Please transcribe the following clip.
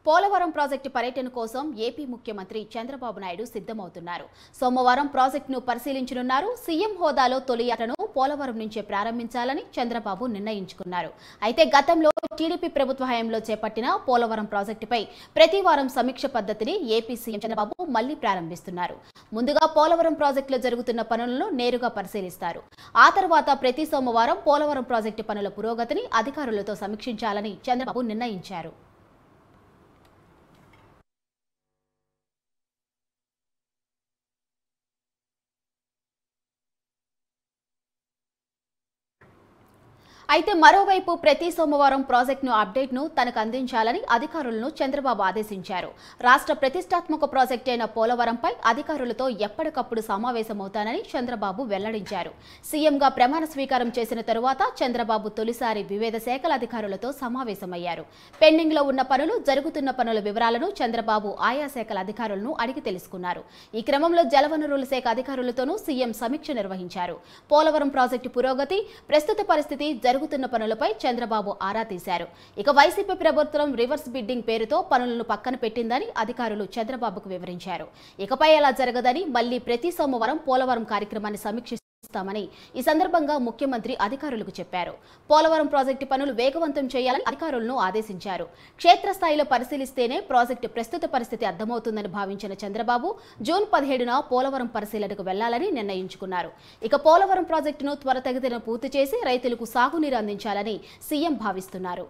Polavaram project పర్యటన కోసం AP ముఖ్యమంత్రి చంద్రబాబు నాయుడు సిద్ధమవుతున్నారు. సోమవారం ప్రాజెక్టును పరిశీలించనున్నారు. సీఎం హోదాలో తొలి యాత్రను పోలవరం నుంచే ప్రారంభించాలని చంద్రబాబు నిర్ణయించుకున్నారు. అయితే గతంలో టీడీపీ ప్రభుత్వ హయాంలో చేపట్టిన పోలవరం ప్రాజెక్టుపై ప్రతి వారం సమీక్ష పద్ధతిని ఏపీ సీఎం చంద్రబాబు మళ్లీ ప్రారంభిస్తున్నారు. ముందుగా పోలవరం ప్రాజెక్టులో జరుగుతున్న పనులను నేరుగా పరిశీలిస్తారు. ఆ తర్వాత ప్రతి సోమవారం పోలవరం ప్రాజెక్టు పనుల పురోగతిని అధికారులతో సమీక్షించాలని చంద్రబాబు నిర్ణయించారు. అయితే మరోవైపు ప్రతి సోమవారం ప్రాజెక్టును అప్డేట్ను తనకు అందించాలని అధికారులను చంద్రబాబు ఆదేశించారు. రాష్ట్ర ప్రతిష్టాత్మక ప్రాజెక్టు అయిన పోలవరంపై అధికారులతో ఎప్పటికప్పుడు సమావేశమవుతానని చంద్రబాబు వెల్లడించారు. సీఎంగా ప్రమాణ స్వీకారం చేసిన తరువాత చంద్రబాబు తొలిసారి వివిధ శాఖల అధికారులతో సమావేశమయ్యారు. పెండింగ్లో ఉన్న పనులు, జరుగుతున్న పనుల వివరాలను చంద్రబాబు ఆయా శాఖల అధికారులను అడిగి తెలుసుకున్నారు. ఈ క్రమంలో జలవనరుల శాఖ అధికారులతోనూ సీఎం సమీక్ష నిర్వహించారు. పోలవరం ప్రాజెక్టు పురోగతి, ప్రస్తుత పరిస్థితి, జరుగుతున్న పనులపై చంద్రబాబు ఆరా తీశారు. ఇక వైసీపీ ప్రభుత్వం రివర్స్ బిడ్డింగ్ పేరుతో పనులను పక్కన పెట్టిందని అధికారులు చంద్రబాబుకు వివరించారు. ఇకపై అలా జరగదని, మళ్లీ ప్రతి సోమవారం పోలవరం కార్యక్రమాన్ని సమీక్షిస్తామని ఈ సందర్భంగా ముఖ్యమంత్రి అధికారులకు చెప్పారు. పోలవరం ప్రాజెక్టు పనులు వేగవంతం చేయాలని అధికారులను ఆదేశించారు. క్షేత్రస్థాయిలో పరిశీలిస్తేనే ప్రాజెక్టు ప్రస్తుత పరిస్థితి అర్థమవుతుందని భావించిన చంద్రబాబు జూన్ 17న పోలవరం పరిశీలనకు వెళ్లాలని నిర్ణయించుకున్నారు. ఇక పోలవరం ప్రాజెక్టును త్వరితగతిన పూర్తి చేసి రైతులకు సాగునీరు అందించాలని సీఎం భావిస్తున్నారు.